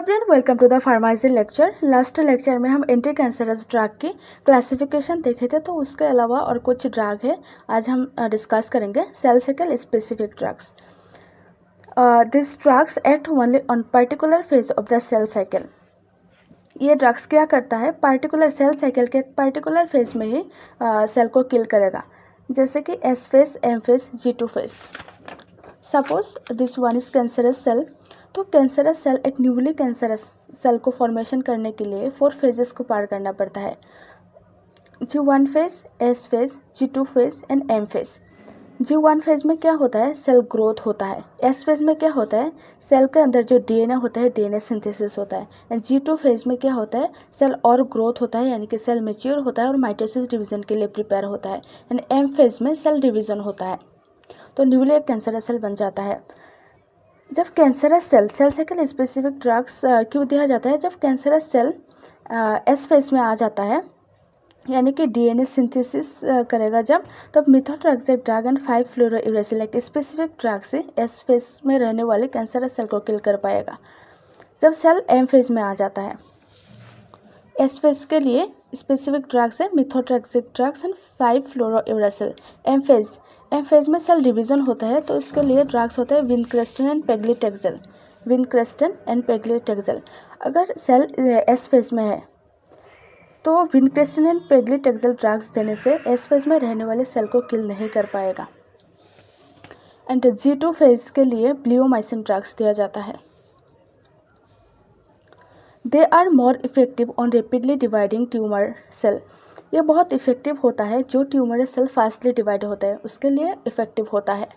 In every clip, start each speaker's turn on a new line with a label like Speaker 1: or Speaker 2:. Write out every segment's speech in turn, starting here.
Speaker 1: Everyone, welcome to the pharmacy lecture. Last lecture में हम anti cancerous drug की classification देखे थे, तो उसके अलावा और कुछ ड्रग है आज हम डिस्कस करेंगे। Cell cycle specific drugs. This drugs act only on particular phase of the cell cycle. ये ड्रग्स क्या करता है, पार्टिकुलर सेल साइकिल के पर्टिकुलर फेज में ही सेल को किल करेगा, जैसे कि S phase, M phase, G2 phase. Suppose this one is cancerous cell. तो कैंसरस सेल एक न्यूली कैंसरस सेल को फॉर्मेशन करने के लिए 4 फेजेस को पार करना पड़ता है। G1 phase, S phase, G2 phase and M phase. G1 phase में क्या होता है, सेल ग्रोथ होता है। एस फेज में क्या होता है, सेल के अंदर जो डीएनए होता है, डीएनए सिंथेसिस होता है। एंड G2 फेज में क्या होता है, सेल और ग्रोथ होता है, यानी कि सेल मैच्योर होता है और माइटोसिस डिवीजन के लिए प्रिपेयर होता है। एंड एम फेज में सेल डिवीजन होता है, तो न्यूली एक कैंसरस सेल बन जाता है। जब cancerous cell cycle specific drugs क्यों दिया जाता है, जब कैंसरस सेल एस फेज में आ जाता है, यानी कि डीएनए सिंथेसिस करेगा जब, तब मिथोट्रेक्सेट ड्रग एंड 5-फ्लोरोयूरेसिल एक स्पेसिफिक ड्रग से एस फेज में रहने वाले कैंसरस सेल को किल कर पाएगा। जब सेल एम फेज में आ जाता है, एस फेज के लिए स्पेसिफिक ड्रग्स है methotrexate drugs and 5-फ्लोरोयूरेसिल। M phase में सेल डिवीजन होता है, तो इसके लिए ड्रग्स होते हैं विनक्रेस्टन एंड पेग्लिटेक्सेल। विनक्रेस्टन एंड पेग्लिटेक्सेल। अगर सेल एस फेज में है तो विनक्रेस्टन एंड पेग्लिटेक्सेल ड्रग्स देने से एस फेज में रहने वाले सेल को किल नहीं कर पाएगा। एंड G2 फेज के लिए ब्लियोमाइसिन ड्रग्स दिया जाता है। They are more effective on rapidly dividing tumour cell. ये बहुत इफेक्टिव होता है, जो ट्यूमर सेल फास्टली डिवाइड होता है उसके लिए इफेक्टिव होता है।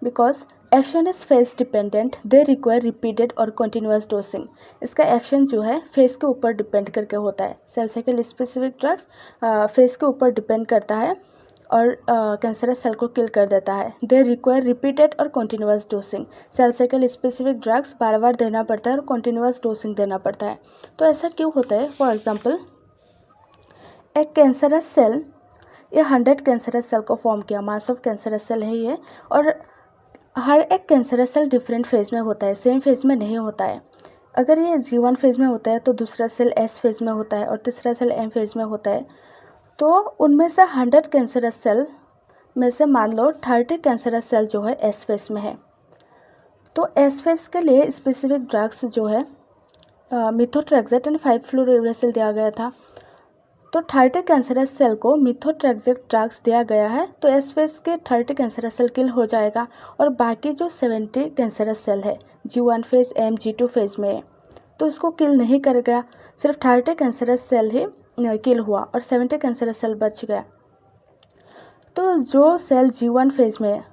Speaker 1: Because action is phase dependent, they require repeated और कंटिन्यूस डोसिंग। इसका एक्शन जो है फेज के ऊपर डिपेंड करके होता है। Cell cycle specific drugs phase के ऊपर डिपेंड करता है और कैंसरस सेल को किल कर देता है। दे रिक्वायर रिपीटेड और continuous dosing. Cell cycle specific drugs बार बार देना पड़ता है और कंटिन्यूस डोसिंग देना पड़ता है। तो ऐसा क्यों होता है, फॉर एग्जाम्पल एक कैंसरस सेल, ये 100 कैंसरस सेल को फॉर्म किया, मास ऑफ कैंसरस सेल है ये, और हर एक कैंसरस सेल डिफरेंट फेज में होता है, सेम फेज में नहीं होता है। अगर ये G1 फेज में होता है तो दूसरा सेल एस फेज में होता है और तीसरा सेल एम फेज में होता है। तो उनमें से 100 कैंसरस सेल में से मान लो 30 कैंसरस सेल जो है एस फेज में है। तो एस फेज के लिए स्पेसिफिक ड्रग्स जो है मिथोट्रेक्सेट एंड 5-फ्लोरोयूरेसिल दिया गया था। तो 30 कैंसरस सेल को मिथोट्रेक्सेट ड्रग्स दिया गया है, तो एस फेज के 30 कैंसरस सेल किल हो जाएगा और बाकी जो 70 कैंसरस सेल है G1 phase, M, G2 phase में है, तो इसको किल नहीं करेगा। सिर्फ 30 कैंसरस सेल ही किल हुआ और 70 कैंसरस सेल बच गया। तो जो सेल G1 फेज में है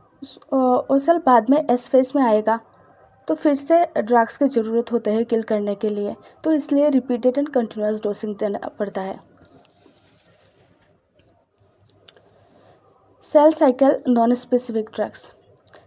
Speaker 1: वो सेल बाद में एस फेज में आएगा, तो फिर से ड्रग्स की ज़रूरत होता है किल करने के लिए, तो इसलिए रिपीटेड एंड कंटिन्यूस डोसिंग देना पड़ता है। Cell cycle non specific drugs.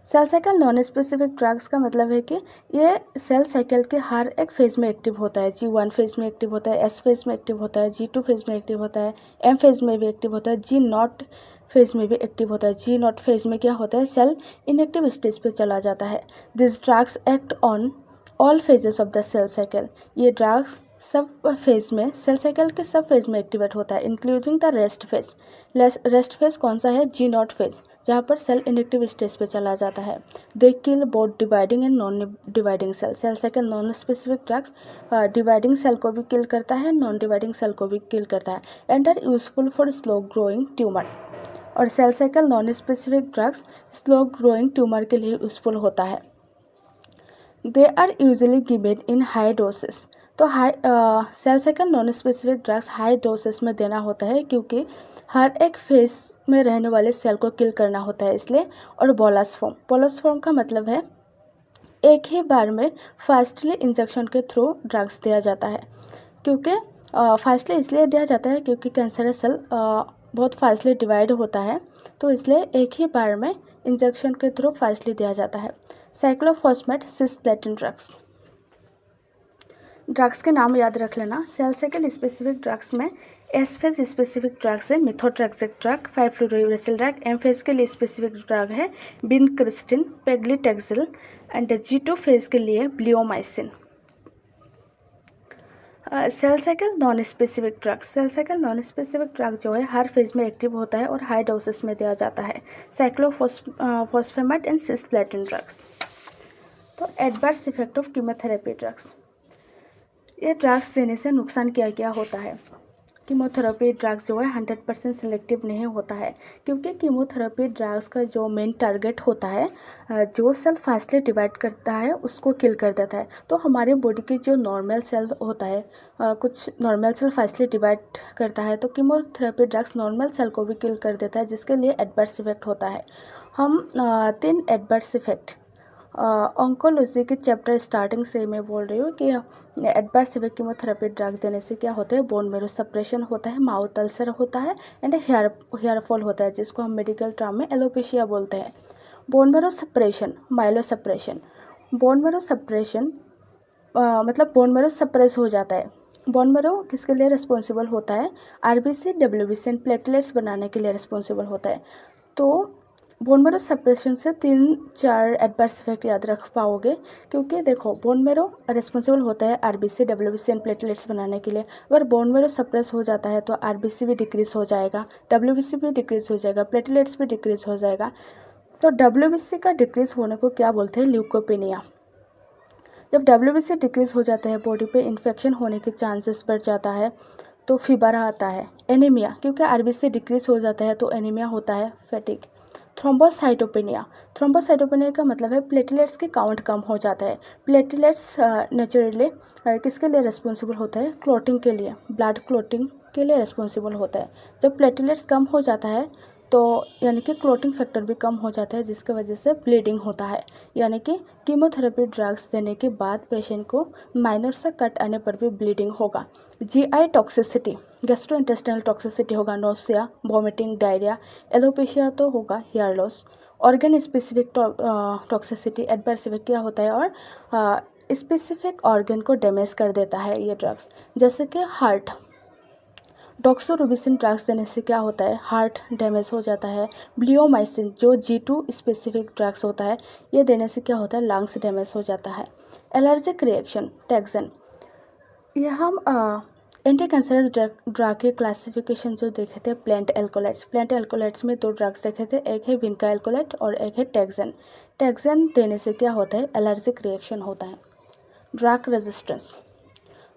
Speaker 1: Cell cycle non specific drugs का मतलब है कि ये सेल साइकिल के हर एक फेज में एक्टिव होता है। G1 फेज में एक्टिव होता है, एस फेज में एक्टिव होता है, G2 फेज में एक्टिव होता है, एम फेज में भी एक्टिव होता है, G0 फेज में भी एक्टिव होता है। G0 फेज में क्या होता है, सेल इनएक्टिव स्टेज पे चला जाता है। This drugs act on all phases of the cell cycle. ये ड्रग्स सब फेज में, सेल साइकिल के सब फेज में एक्टिवेट होता है, including the rest phase. Rest phase कौन सा है, G0 फेज, जहाँ पर सेल इनएक्टिव स्टेज पे चला जाता है। They kill both dividing and non dividing cell. Cell cycle non specific drugs dividing cell को भी किल करता है, नॉन डिवाइडिंग सेल को भी किल करता है, and are useful for slow growing tumour. और cell cycle non specific drugs slow growing tumour के लिए यूजफुल होता है। They are usually given in high doses. तो cell cycle non specific drugs high doses में देना होता है, क्योंकि हर एक फेज में रहने वाले सेल को किल करना होता है इसलिए। और बोलस फॉर्म का मतलब है एक ही बार में फास्टली इंजेक्शन के थ्रू ड्रग्स दिया जाता है। क्योंकि फास्टली इसलिए दिया जाता है क्योंकि कैंसरस सेल बहुत फास्टली डिवाइड होता है, तो इसलिए एक ही बार में इंजेक्शन के थ्रू फास्टली दिया जाता है। साइक्लोफॉस्फेट सिस्प्लेटिन ड्रग्स के नाम याद रख लेना। सेल साइकिल स्पेसिफिक ड्रग्स में एस फेज स्पेसिफिक ड्रग्स है methotrexate drug, five fluorouracil drug. M phase के लिए स्पेसिफिक ड्रग है vincristine, paclitaxel, and G2 phase के लिए bleomycin. Cell cycle non specific drug. Cell cycle non specific drug जो है हर phase में एक्टिव होता है और हाई डोसेस में दिया जाता है। साइक्लोफॉस्फेमेट एंड सिस्प्लेटिन ड्रग्स। तो adverse effect of chemotherapy drugs. ये ड्रग्स देने से नुकसान क्या क्या होता है। कीमोथेरेपी ड्रग्स जो है 100% सिलेक्टिव नहीं होता है, क्योंकि कीमोथेरेपी ड्रग्स का जो मेन टारगेट होता है, जो सेल फास्टली डिवाइड करता है उसको किल कर देता है। तो हमारे बॉडी की जो नॉर्मल सेल होता है, कुछ नॉर्मल सेल फास्टली डिवाइड करता है, तो कीमोथेरेपी ड्रग्स नॉर्मल सेल को भी किल कर देता है, जिसके लिए एडवर्स इफेक्ट होता है। हम 3 एडवर्स इफेक्ट ऑन्कोलॉजी के चैप्टर स्टार्टिंग से मैं बोल रही हूँ कि एडवर्स इफेक्ट कीमोथेरेपी ड्रग देने से क्या होता है। बोन मेरो सप्रेशन होता है, माउथ अल्सर होता है एंड हेयर फॉल होता है, जिसको हम मेडिकल टर्म में एलोपेशिया बोलते हैं। Bone marrow suppression, myelo suppression. Bone marrow suppression मतलब बोन मेरो सप्रेस हो जाता है। बोन मेरो किसके लिए रिस्पॉन्सिबल होता है? आरबीसी, डब्ल्यूबीसी एंड प्लेटलेट्स बनाने के लिए रिस्पॉन्सिबल होता है। तो बोन मेरो सप्रेशन से 3-4 एडवर्स इफेक्ट याद रख पाओगे, क्योंकि देखो बोन मेरो रिस्पॉन्सिबल होता है आरबीसी, डब्ल्यूबीसी एंड प्लेटलेट्स बनाने के लिए। अगर बोन मेरो सप्रेस हो जाता है तो आरबीसी भी डिक्रीज हो जाएगा, डब्ल्यूबीसी भी डिक्रीज हो जाएगा, प्लेटलेट्स भी डिक्रीज हो जाएगा। तो डब्ल्यूबीसी का डिक्रीज होने को क्या बोलते हैं? ल्यूकोपेनिया। जब डब्ल्यूबीसी डिक्रीज हो जाता है, बॉडी पे इन्फेक्शन होने के चांसेस बढ़ जाता है, तो फीवर आता है। एनीमिया, क्योंकि आरबीसी डिक्रीज हो जाता है तो एनीमिया होता है। फैटिग। थ्रोम्बोसाइटोपेनिया। थ्रोम्बोसाइटोपेनिया का मतलब है प्लेटलेट्स की काउंट कम हो जाता है। प्लेटलेट्स नेचुरली किसके लिए रिस्पॉन्सिबल होता है? क्लॉटिंग के लिए, ब्लड क्लॉटिंग के लिए रिस्पॉन्सिबल होता है। जब प्लेटलेट्स कम हो जाता है तो यानी कि क्लॉटिंग फैक्टर भी कम हो जाता है, जिसकी वजह से ब्लीडिंग होता है। यानी कि कीमोथेरेपी ड्रग्स देने के बाद पेशेंट को माइनर से कट आने पर भी ब्लीडिंग होगा। जीआई टॉक्सिसिटी, गैस्ट्रोइंटेस्टाइनल टॉक्सिसिटी होगा, नोसिया, वॉमिटिंग, डायरिया, एलोपेशिया तो होगा, hair loss. Organ specific toxicity, adverse effect क्या होता है और स्पेसिफिक ऑर्गन को डैमेज कर देता है ये ड्रग्स, जैसे कि हार्ट। डॉक्सोरुबिसिन ड्रग्स देने से क्या होता है? हार्ट डैमेज हो जाता है। ब्लियोमाइसिन जो G2 स्पेसिफिक ड्रग्स होता है, ये देने से क्या होता है? लंग्स डैमेज हो जाता है। Allergic reaction, taxon. ये हम एंटी कैंसरस ड्रग के क्लासिफिकेशन जो देखे थे, प्लांट एल्कोलाइट्स। प्लांट एल्कोलाइट्स में 2 ड्रग्स देखे थे, एक है विनका एल्कोलाइट और एक है टैक्सन। टैक्सन देने से क्या होता है? एलर्जिक रिएक्शन होता है। Drug resistance.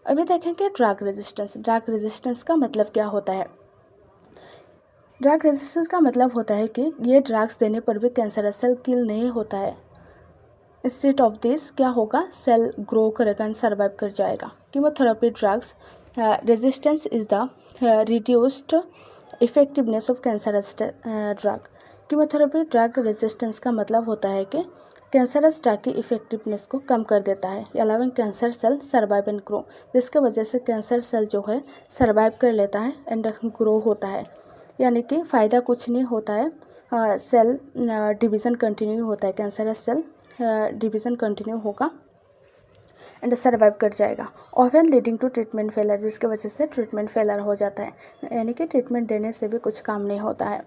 Speaker 1: अभी देखेंगे ड्रग रेजिस्टेंस। ड्रग रेजिस्टेंस का मतलब क्या होता है? ड्रग रेजिस्टेंस का मतलब होता है कि ये ड्रग्स देने पर भी कैंसरस सेल किल नहीं होता है। इंस्टेड ऑफ दिस क्या होगा? सेल ग्रो करेगा एंड सर्वाइव कर जाएगा। Chemotherapy drugs resistance is the reduced effectiveness of cancerous drug. Chemotherapy drug resistance का मतलब होता है कि कैंसरस ड्रग की इफेक्टिवनेस को कम कर देता है, allowing cancer cell survive and grow, जिसके वजह से कैंसर सेल जो है सर्वाइव कर लेता है एंड ग्रो होता है। यानी कि फ़ायदा कुछ नहीं होता है, सेल डिवीज़न कंटिन्यू होता है, कैंसरस सेल डिवीज़न कंटिन्यू होगा एंड सर्वाइव कर जाएगा। Often leading to treatment failure, जिसके वजह से ट्रीटमेंट फेलर हो जाता है, यानी कि ट्रीटमेंट देने से भी कुछ काम नहीं होता है।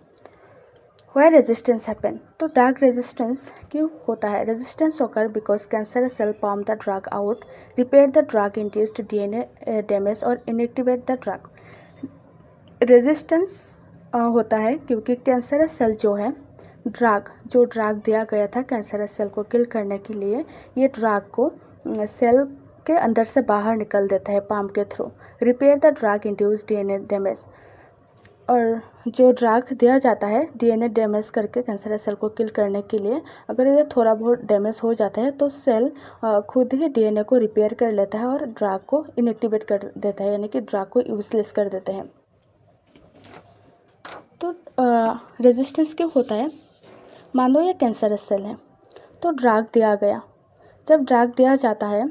Speaker 1: Why resistance happen? तो ड्रग रेजिस्टेंस क्यों होता है? Resistance occur because cancer cell pump the drug out, repair the drug induced DNA damage और इनएक्टिवेट द ड्रग। रेजिस्टेंस होता है क्योंकि कैंसर सेल जो है जो ड्रग दिया गया था कैंसर सेल को किल करने के लिए, ये ड्रग को सेल के अंदर से बाहर निकल देता है पम्प के through. Repair the drug induced DNA damage, और जो ड्रग दिया जाता है डीएनए डैमेज करके कैंसर सेल को किल करने के लिए, अगर ये थोड़ा बहुत डैमेज हो जाता है तो सेल खुद ही डीएनए को रिपेयर कर लेता है और ड्रग को इनएक्टिवेट कर देता है, यानी कि ड्रग को यूजलेस कर देते हैं। तो रेजिस्टेंस क्यों होता है? मान लो ये कैंसरस सेल है तो ड्रग दिया गया, जब ड्रग दिया जाता है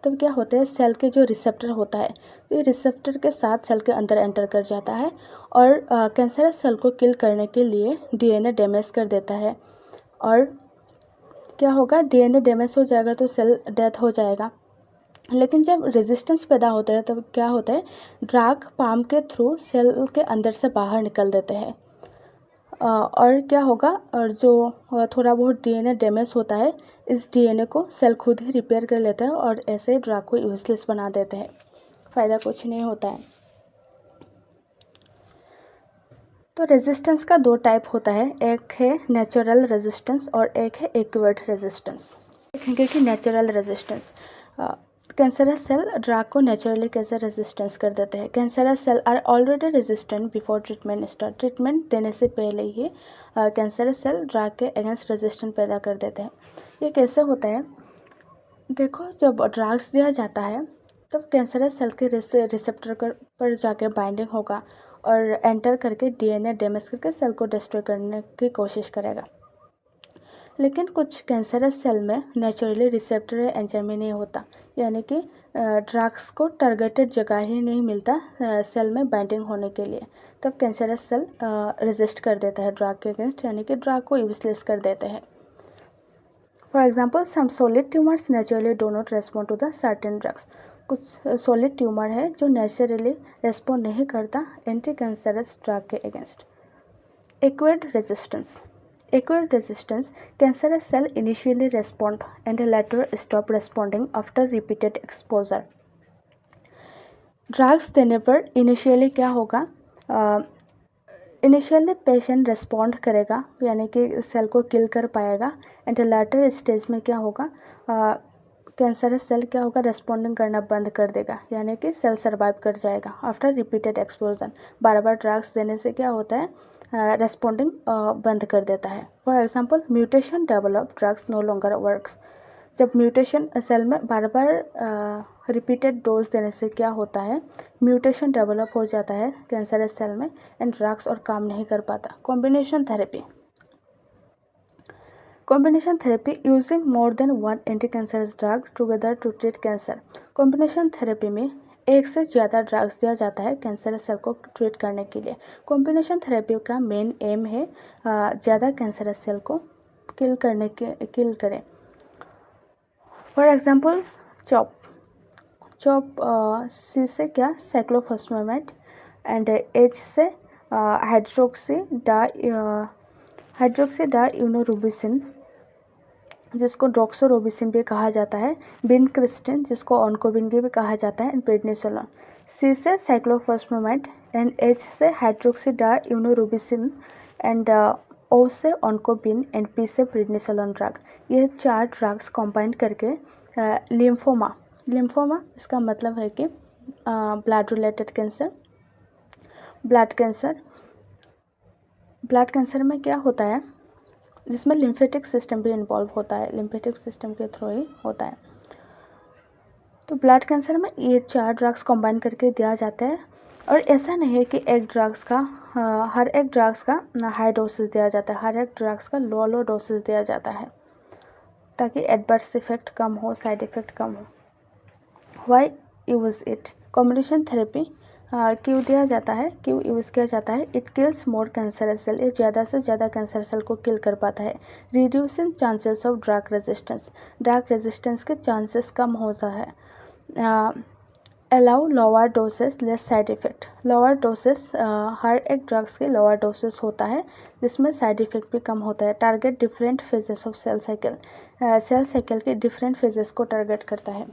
Speaker 1: तब क्या होता है? सेल के जो रिसेप्टर होता है, तो ये रिसेप्टर के साथ सेल के अंदर एंटर कर जाता है और कैंसरस सेल को किल करने के लिए डीएनए डैमेज कर देता है। और क्या होगा? डीएनए डैमेज हो जाएगा तो सेल डेथ हो जाएगा। लेकिन जब रेजिस्टेंस पैदा होता है तब क्या होता है? ड्रग पम्प के थ्रू सेल के अंदर से बाहर निकल देते हैं और क्या होगा? और जो थोड़ा बहुत डीएनए डैमेज होता है, इस डीएनए को सेल खुद ही रिपेयर कर लेता है और ऐसे ड्रग को यूजलेस बना देते हैं। फ़ायदा कुछ नहीं होता है। तो रेजिस्टेंस का दो टाइप होता है, एक है नेचुरल रेजिस्टेंस और एक है एक्वायर्ड रेजिस्टेंस। देखेंगे कि natural resistance, cancerous cell drug को नेचुरली कैसे रेजिस्टेंस कर देते हैं। Cancerous cell are already resistant before treatment start. Treatment देने से पहले ही कैंसरस सेल ड्रग के अगेंस्ट रेजिस्टेंस पैदा कर देते हैं। ये कैसे होता है, देखो जब ड्रग्स दिया जाता है तब कैंसरस सेल के रिसेप्टर पर जाके बाइंडिंग होगा और एंटर करके डीएनए डैमेज करके सेल को डिस्ट्रॉय करने की कोशिश करेगा। लेकिन कुछ कैंसरस सेल में नेचुरली रिसेप्टर या एंजाइम नहीं होता, यानी कि ड्रग्स को टारगेटेड जगह ही नहीं मिलता सेल में बाइंडिंग होने के लिए। तब कैंसरस सेल रेजिस्ट कर देता है ड्रग के अगेंस्ट, यानी कि ड्रग को यूजलेस कर देते हैं। For example some solid tumours naturally do not respond to the certain drugs. कुछ सॉलिड ट्यूमर है जो नेचुरली रेस्पॉन्ड नहीं करता एंटी कैंसरस ड्रग के against. Acquired resistance, acquired resistance, cancerous cell initially respond and later stop responding after repeated exposure। Drugs देने पर initially क्या होगा, इनिशियली पेशेंट रेस्पॉन्ड करेगा यानी कि सेल को किल कर पाएगा, एंड लेटर स्टेज में क्या होगा, कैंसरस सेल क्या होगा, रेस्पॉन्डिंग करना बंद कर देगा, यानी कि सेल सर्वाइव कर जाएगा आफ्टर रिपीटेड एक्सपोजर। बार बार ड्रग्स देने से क्या होता है, रेस्पॉन्डिंग बंद कर देता है। For example mutation develop drugs no longer works. जब म्यूटेशन सेल में बार बार रिपीटेड डोज देने से क्या होता है, म्यूटेशन डेवलप हो जाता है कैंसरस सेल में एंड ड्रग्स और काम नहीं कर पाता। Combination therapy, combination therapy using more than one anti cancerous drug together to treat cancer. Combination therapy में एक से ज़्यादा ड्रग्स दिया जाता है कैंसरस सेल को ट्रीट करने के लिए। कॉम्बिनेशन थेरेपी का मेन एम है ज़्यादा कैंसरस सेल को किल करें। फॉर एग्जांपल चॉप सी से क्या, साइक्लोफॉस्फेट एंड एच से हाइड्रोक्सी डाइयूनोरोबिसिन जिसको ड्रोक्सोरोबिसिन भी कहा जाता है, बिनक्रिस्टिन जिसको ऑनकोबिन भी कहा जाता है, एंड प्रेडनिसोलोन। सी से साइक्लोफॉस्फेट एंड एच से हाइड्रोक्सी डाइयूनोरोबिसिन एंड ओ से ऑनकोबिन एंड पी से प्रेडनिसोलोन ड्रग। ये 4 ड्रग्स कंबाइन करके लिम्फोमा इसका मतलब है कि blood related cancer, blood cancer में क्या होता है, जिसमें लिम्फेटिक सिस्टम भी इन्वॉल्व होता है, लिम्फेटिक सिस्टम के थ्रू ही होता है। तो ब्लड कैंसर में ये 4 ड्रग्स कंबाइन करके दिया जाता है, और ऐसा नहीं है कि हर एक ड्रग्स का हाई डोसेज दिया जाता है, हर एक ड्रग्स का लो डोसेज दिया जाता है ताकि एडवर्स इफेक्ट कम हो, साइड इफेक्ट कम हो। Why use it, combination therapy क्यों दिया जाता है, क्यों यूज़ किया जाता है। It kills more cancerous cell, ये ज़्यादा से ज़्यादा कैंसर सेल को किल कर पाता है। Reducing chances of drug resistance के चांसेस कम होता है। Allow lower doses less side effect, lower doses हर एक ड्रग्स के लोअर डोसेस होता है जिसमें साइड इफ़ेक्ट भी कम होता है। Target different phases of cell cycle के डिफरेंट फेजेस को टारगेट करता है,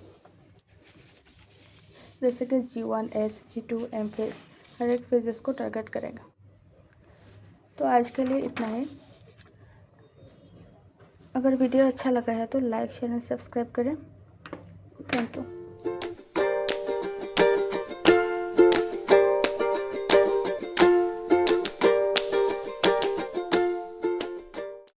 Speaker 1: जैसे कि G1S, G2, M फेज, हर एक फेजेस को टारगेट करेगा। तो आज के लिए इतना ही। अगर वीडियो अच्छा लगा है तो लाइक शेयर एंड सब्सक्राइब करें। Thank you.